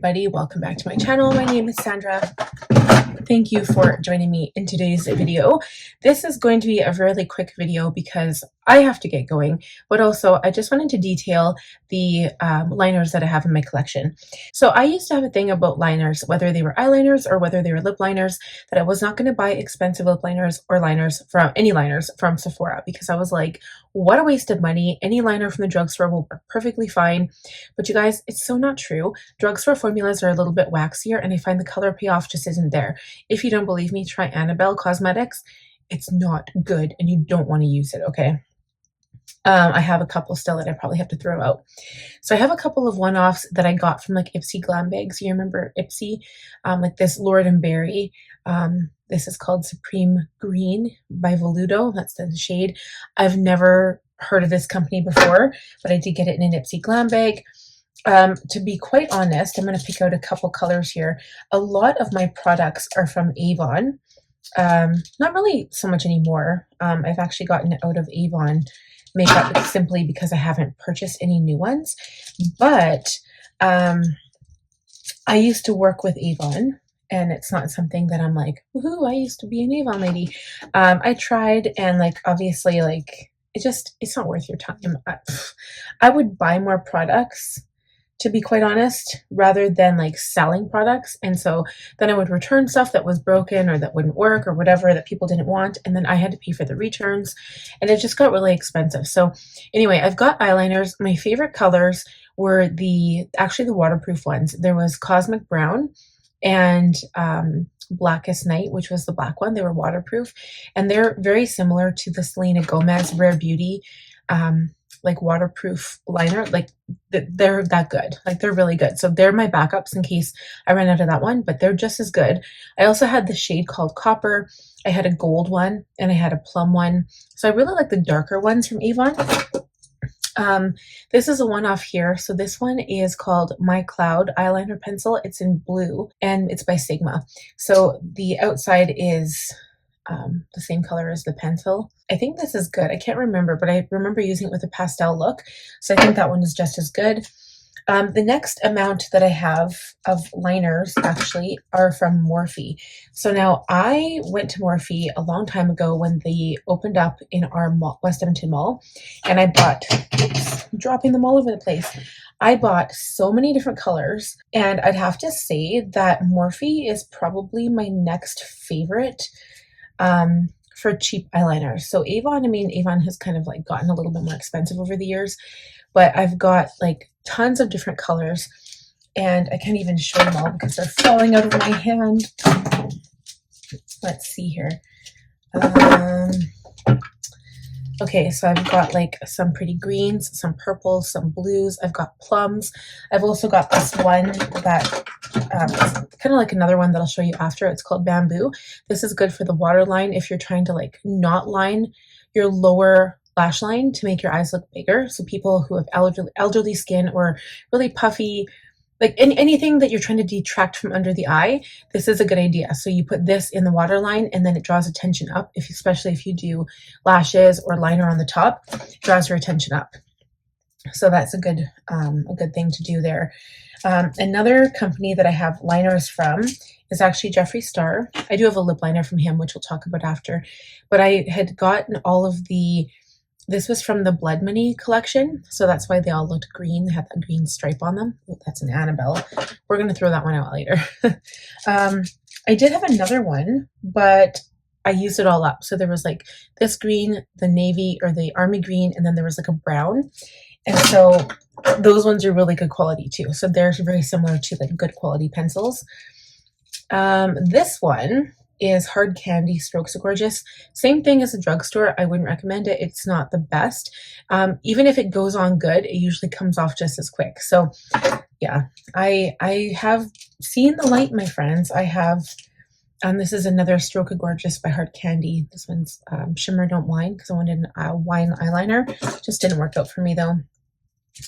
everybody, welcome back to my channel. My name is Sandra. Thank you for joining me in today's video. This is going to be a really quick video because I have to get going, but also I just wanted to detail the liners that I have in my collection. So I used to have a thing about liners, whether they were eyeliners or whether they were lip liners, that I was not going to buy expensive lip liners or liners from any liners from Sephora, because I was like, what a waste of money. Any liner from the drugstore will work perfectly fine. But you guys, it's so not true. Drugstore formulas are a little bit waxier, and I find the color payoff just isn't there. If you don't believe me, try Annabelle Cosmetics. It's not good and you don't want to use it, okay? I have a couple still that I probably have to throw out. So I have a couple of one-offs that I got from like Ipsy glam bags. You remember Ipsy? Like this Lord and Berry. This is called Supreme Green by Valuto. That's the shade. I've never heard of this company before, but I did get it in an Ipsy glam bag. To be quite honest, I'm going to pick out a couple colors here. A lot of my products are from Avon. Not really so much anymore. I've actually gotten out of Avon makeup simply because I haven't purchased any new ones. But I used to work with Avon, and it's not something that I'm like, woohoo, I used to be an Avon lady. I tried, and like obviously like it's not worth your time. I would buy more products, to be quite honest, rather than like selling products. And so then I would return stuff that was broken or that wouldn't work or whatever that people didn't want. And then I had to pay for the returns, and it just got really expensive. So anyway, I've got eyeliners. My favorite colors were actually the waterproof ones. There was Cosmic Brown and Blackest Night, which was the black one. They were waterproof, and they're very similar to the Selena Gomez Rare Beauty like waterproof liner. Like they're that good. Like they're really good. So they're my backups in case I run out of that one, but they're just as good. I also had the shade called Copper. I had a gold one and I had a plum one. So I really like the darker ones from Avon. This is a one-off here. So this one is called My Cloud eyeliner pencil. It's in blue and it's by Sigma. So the outside is the same color as the pencil. I think this is good. I can't remember, but I remember using it with a pastel look. So I think that one is just as good. The next amount that I have of liners actually are from Morphe. So now I went to Morphe a long time ago when they opened up in our mall, West Edmonton Mall, and I bought, oops, I'm dropping them all over the place. I bought so many different colors, and I'd have to say that Morphe is probably my next favorite for cheap eyeliners. So Avon, I mean, Avon has kind of like gotten a little bit more expensive over the years, but I've got like tons of different colors, and I can't even show them all because they're falling out of my hand. Let's see here. Okay, so I've got like some pretty greens, some purples, some blues. I've got plums. I've also got this one that kind of like another one that I'll show you after. It's called Bamboo. This is good for the waterline if you're trying to like not line your lower lash line to make your eyes look bigger. So people who have elderly skin or really puffy, like anything that you're trying to detract from under the eye, this is a good idea. So you put this in the waterline, and then it draws attention up, especially if you do lashes or liner on the top, it draws your attention up. So that's a good thing to do there. Another company that I have liners from is actually Jeffree Star. I do have a lip liner from him, which we'll talk about after. But I had gotten all of this was from the Blood Money collection, so that's why they all looked green. They had that green stripe on them. Oh, that's an Annabelle. We're going to throw that one out later. I did have another one, but I used it all up. So there was like this green, the navy or the army green, and then there was like a brown. And so those ones are really good quality too. So they're very similar to like good quality pencils. This one is Hard Candy Stroke So Gorgeous. Same thing as a drugstore. I wouldn't recommend it. It's not the best. Even if it goes on good, it usually comes off just as quick. So yeah, I have seen the light, my friends. I have, this is another Stroke of Gorgeous by Hard Candy. This one's Shimmer Don't Whine, because I wanted a wine eyeliner. Just didn't work out for me though.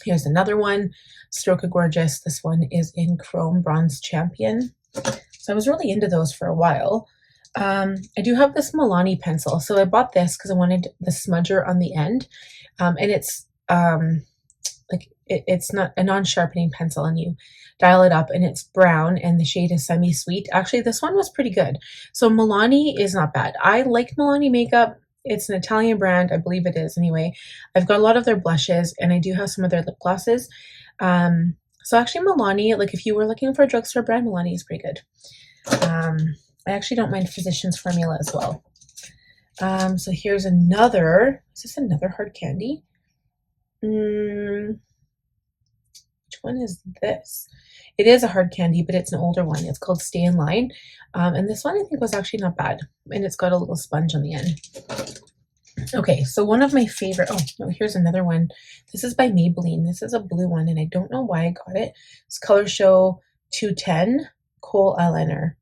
Here's another one, Stroke of Gorgeous. This one is in Chrome Bronze Champion. So I was really into those for a while. I do have this Milani pencil. So I bought this because I wanted the smudger on the end. And it's like it's not a non-sharpening pencil, and you dial it up and it's brown and the shade is semi-sweet. Actually, this one was pretty good. So Milani is not bad. I like Milani makeup. It's an Italian brand. I believe it is anyway. I've got a lot of their blushes and I do have some of their lip glosses. So actually Milani, like if you were looking for a drugstore brand, Milani is pretty good. I actually don't mind Physicians Formula as well. So here's another, is this another hard candy? Which one is this? It is a hard candy, but it's an older one. It's called Stay in Line. And this one I think was actually not bad. And it's got a little sponge on the end. Okay, so one of my favorite, oh, no, here's another one. This is by Maybelline. This is a blue one, and I don't know why I got it. It's Colorshow 210 Kohl Eyeliner.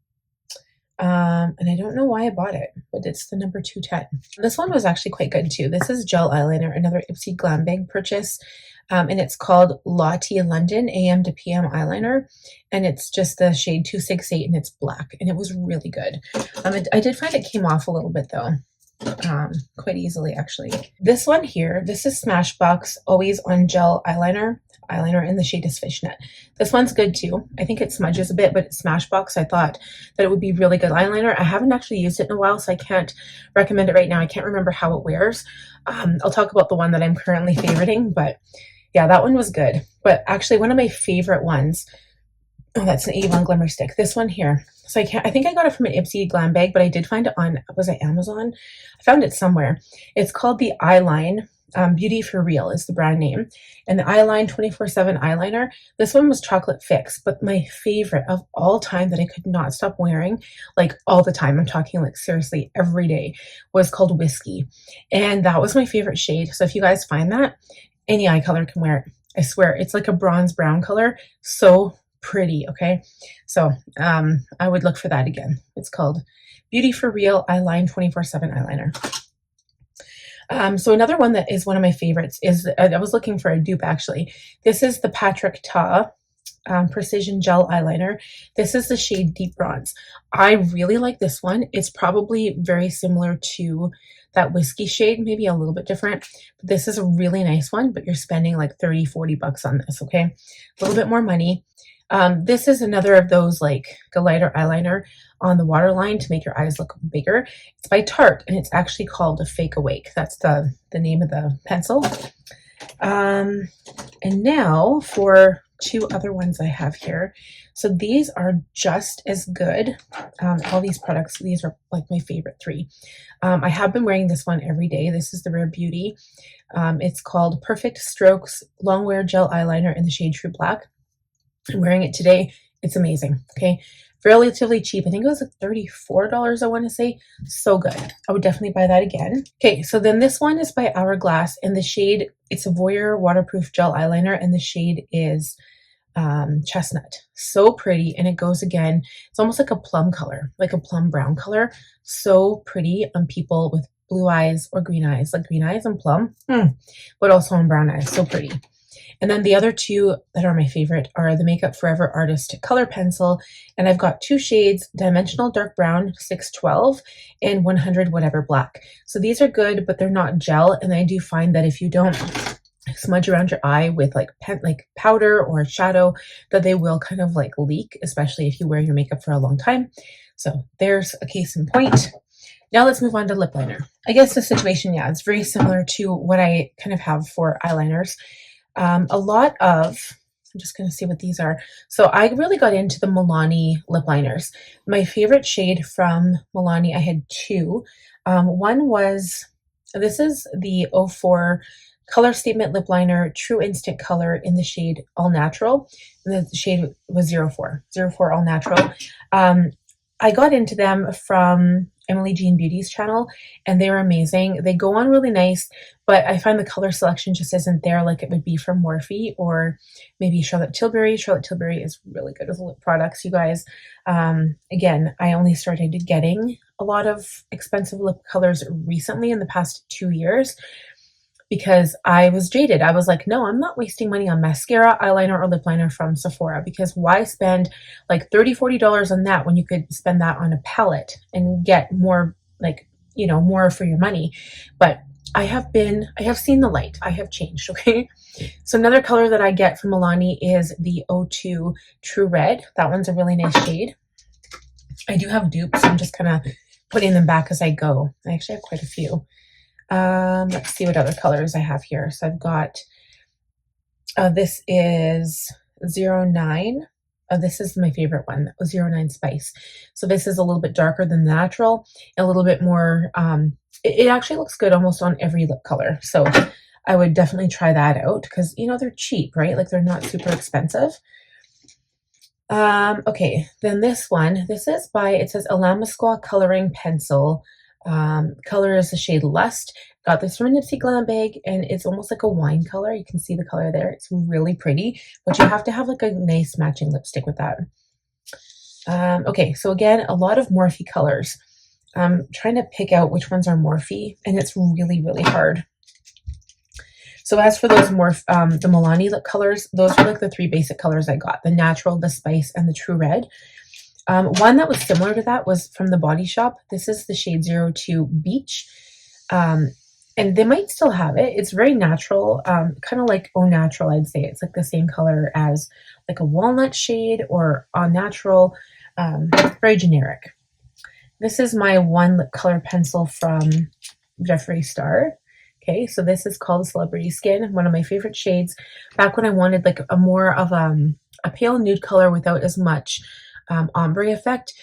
And I don't know why I bought it, but it's the number 210. This one was actually quite good too. This is gel eyeliner, another Ipsy Glam Bag purchase. And it's called Lottie London AM to PM eyeliner. And it's just the shade 268 and it's black. And it was really good. I did find it came off a little bit though. Quite easily actually. This one here, this is Smashbox Always on Gel Eyeliner in the shade is Fishnet. This one's good too. I think it smudges a bit, but it's Smashbox. I thought that it would be really good eyeliner. I haven't actually used it in a while, so I can't recommend it right now. I can't remember how it wears. I'll talk about the one that I'm currently favoriting, but yeah, that one was good. But actually one of my favorite ones, oh, that's an Avon Glimmerstick. This one here. So I think I got it from an Ipsy Glam Bag, but I did find it on, was it Amazon? I found it somewhere. It's called the Eyeliner. Beauty for Real is the brand name. And the Eyeliner 24/7 eyeliner. This one was Chocolate Fix, but my favorite of all time that I could not stop wearing, like all the time, I'm talking like seriously every day, was called Whiskey. And that was my favorite shade. So if you guys find that, any eye color can wear it. I swear, it's like a bronze brown color. So pretty, okay? So I would look for that again. It's called Beauty for Real Eyeliner 24/7 eyeliner. So another one that is one of my favorites is, I was looking for a dupe actually. This is the Patrick Ta Precision Gel Eyeliner. This is the shade Deep Bronze. I really like this one. It's probably very similar to that Whiskey shade, maybe a little bit different. But this is a really nice one, but you're spending like 30-40 bucks on this, okay? A little bit more money. This is another of those like a lighter eyeliner on the waterline to make your eyes look bigger. It's by Tarte and it's actually called a Fake Awake. That's the name of the pencil. And now for two other ones I have here. So these are just as good. All these products, these are like my favorite three. I have been wearing this one every day. This is the Rare Beauty. It's called Perfect Strokes Longwear Gel Eyeliner in the shade True Black. I'm wearing it today. It's amazing. Okay. Relatively cheap. I think it was like $34, I want to say. So good. I would definitely buy that again. Okay. So then this one is by Hourglass and the shade, it's a Voyeur waterproof gel eyeliner and the shade is Chestnut. So pretty. And it goes again, it's almost like a plum color, like a plum brown color. So pretty on people with blue eyes or green eyes, like green eyes and plum, but also on brown eyes. So pretty. And then the other two that are my favorite are the Makeup Forever Artist Color Pencil. And I've got two shades, Dimensional Dark Brown 612 and 100 Whatever Black. So these are good, but they're not gel. And I do find that if you don't smudge around your eye with like powder or shadow, that they will kind of like leak, especially if you wear your makeup for a long time. So there's a case in point. Now let's move on to lip liner. I guess the situation, yeah, it's very similar to what I kind of have for eyeliners. A lot of, I'm just going to see what these are. So I really got into the Milani lip liners. My favorite shade from Milani, I had two. One was, this is the 04 Color Statement Lip Liner True Instant Color in the shade All Natural. And the shade was 04 All Natural. I got into them from Emily Jean Beauty's channel and they were amazing. They go on really nice, but I find the color selection just isn't there like it would be from Morphe or maybe Charlotte Tilbury. Charlotte Tilbury is really good with lip products, you guys. Again, I only started getting a lot of expensive lip colors recently in the past 2 years because I was jaded. I was like, no, I'm not wasting money on mascara, eyeliner, or lip liner from Sephora because why spend like $30-40 on that when you could spend that on a palette and get more, like, you know, more for your money. But I have seen the light. I have changed, okay? So another color that I get from Milani is the O2 True Red. That one's a really nice shade. I do have dupes. So I'm just kind of putting them back as I go. I actually have quite a few. Let's see what other colors I have here. So I've got, this is 09. This is my favorite one, 09 Spice. So this is a little bit darker than the natural, a little bit more, it actually looks good almost on every lip color. So I would definitely try that out because, you know, they're cheap, right? Like they're not super expensive. Okay, then this one, this is by, it says Alamisqua Coloring Pencil. Color is the shade Lust. Got this from a Nipsey Glam bag, and it's almost like a wine color. You can see the color there. It's really pretty, but you have to have like a nice matching lipstick with that. Okay, so again, a lot of Morphe colors. I'm trying to pick out which ones are Morphe, and it's really, really hard. So as for those the Milani lip colors, those were like the 3 basic colors I got: the natural, the spice, and the true red. One that was similar to that was from the Body Shop. This is the shade 02 Beach. And they might still have it. It's very natural, kind of like Au Natural, I'd say. It's like the same color as like a walnut shade or Au Natural, very generic. This is my one lip color pencil from Jeffree Star. Okay, so this is called Celebrity Skin, one of my favorite shades. Back when I wanted like a more of a pale nude color without as much ombre effect,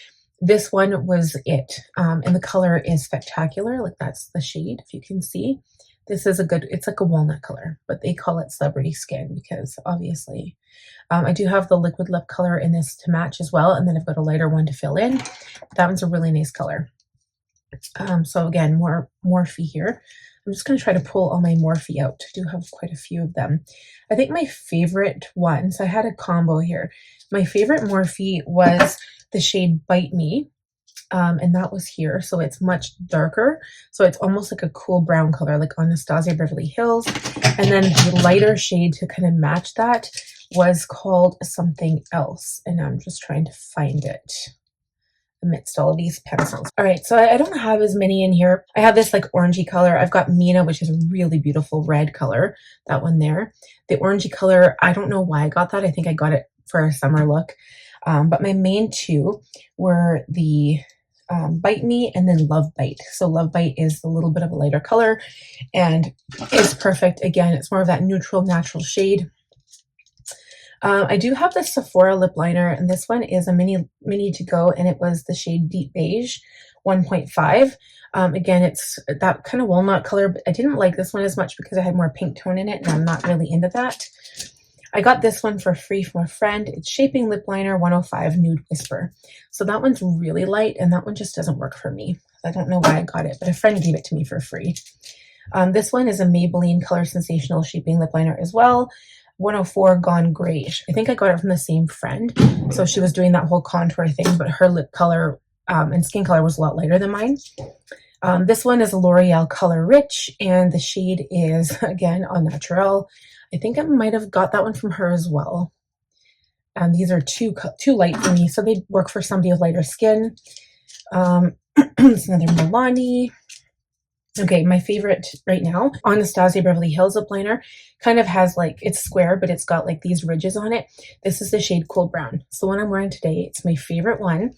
this one was it. And the color is spectacular. Like that's the shade, if you can see. This is a good, it's like a walnut color, but they call it Celebrity Skin because obviously I do have the liquid lip color in this to match as well. And then I've got a lighter one to fill in. That one's a really nice color. So again, more Morphe here. I'm just going to try to pull all my Morphe out. I do have quite a few of them. I think my favorite one, so I had a combo here. My favorite Morphe was the shade Bite Me, and that was here. So it's much darker. So it's almost like a cool brown color, like Anastasia Beverly Hills. And then the lighter shade to kind of match that was called something else. And I'm just trying to find it amidst all of these pencils. All right, so I don't have as many in here. I have this like orangey color. I've got Mina, which is a really beautiful red color. That one there. The orangey color, I don't know why I got that. I think I got it for a summer look. But my main two were the Bite Me and then Love Bite. So Love Bite is a little bit of a lighter color and it's perfect. Again, it's more of that neutral, natural shade. I do have the Sephora lip liner, and this one is a mini to go, and it was the shade Deep Beige 1.5. Again, it's that kind of walnut color, but I didn't like this one as much because I had more pink tone in it, and I'm not really into that. I got this one for free from a friend. It's Shaping Lip Liner 105 Nude Whisper. So that one's really light, and that one just doesn't work for me. I don't know why I got it, but a friend gave it to me for free. This one is a Maybelline Color Sensational Shaping Lip Liner as well. 104 Gone Grayish. I think I got it from the same friend. So she was doing that whole contour thing, but her lip color and skin color was a lot lighter than mine. This one is a L'Oreal Color Rich, and the shade is, again, Au Naturel. I think I might have got that one from her as well. These are too light for me, so they work for somebody with lighter skin. It's another Milani. Okay, my favorite right now, Anastasia Beverly Hills lip liner, kind of has like, it's square, but it's got like these ridges on it. This is the shade Cool Brown. It's the one I'm wearing today. It's my favorite one.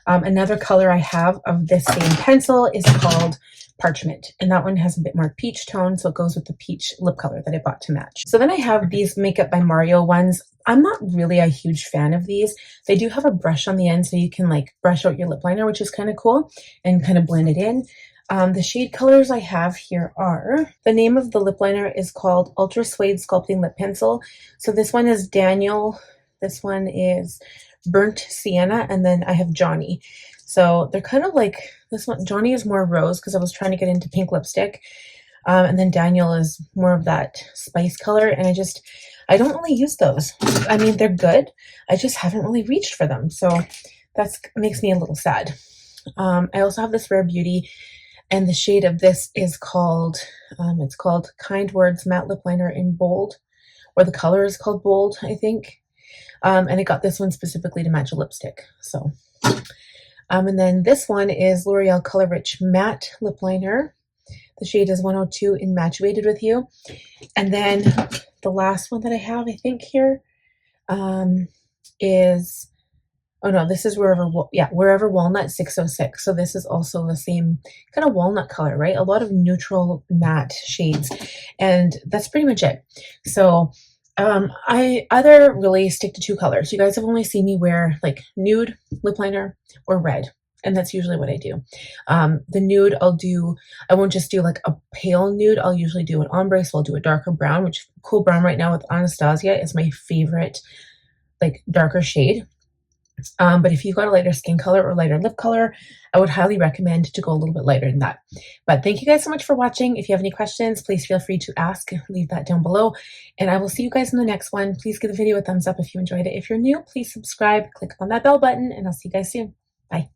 Another color I have of this same pencil is called Parchment, and that one has a bit more peach tone, so it goes with the peach lip color that I bought to match. So then I have these Makeup by Mario ones. I'm not really a huge fan of these. They do have a brush on the end, so you can like brush out your lip liner, which is kind of cool, and kind of blend it in. The shade colors I have here are, the name of the lip liner is called Ultra Suede Sculpting Lip Pencil. So this one is Daniel, this one is Burnt Sienna, and then I have Johnny. So they're kind of like, this one, Johnny is more rose because I was trying to get into pink lipstick. And then Daniel is more of that spice color, and I don't really use those. I mean, they're good. I just haven't really reached for them. So that makes me a little sad. I also have this Rare Beauty, and the shade of this is called, it's called Kind Words Matte Lip Liner in Bold, or the color is called Bold, I think. And I got this one specifically to match a lipstick. So, and then this one is L'Oreal Color Rich Matte Lip Liner. The shade is 102 Infatuated with You. And then the last one that I have, I think here, is, oh no, this is Wherever Walnut 606. So this is also the same kind of walnut color, right? A lot of neutral matte shades, and that's pretty much it. So I either really stick to 2 colors. You guys have only seen me wear like nude lip liner or red, and that's usually what I do. The nude I won't just do like a pale nude. I'll usually do an ombre, so I'll do a darker brown, which Cool Brown right now with Anastasia is my favorite like darker shade. But if you've got a lighter skin color or lighter lip color, I would highly recommend to go a little bit lighter than that. But thank you guys so much for watching. If you have any questions, please feel free to ask, leave that down below, and I will see you guys in the next one. Please give the video a thumbs up if you enjoyed it. If you're new, please subscribe, click on that bell button, and I'll see you guys soon. Bye.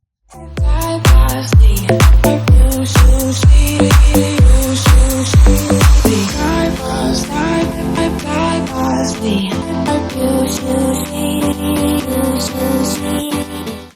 Bye.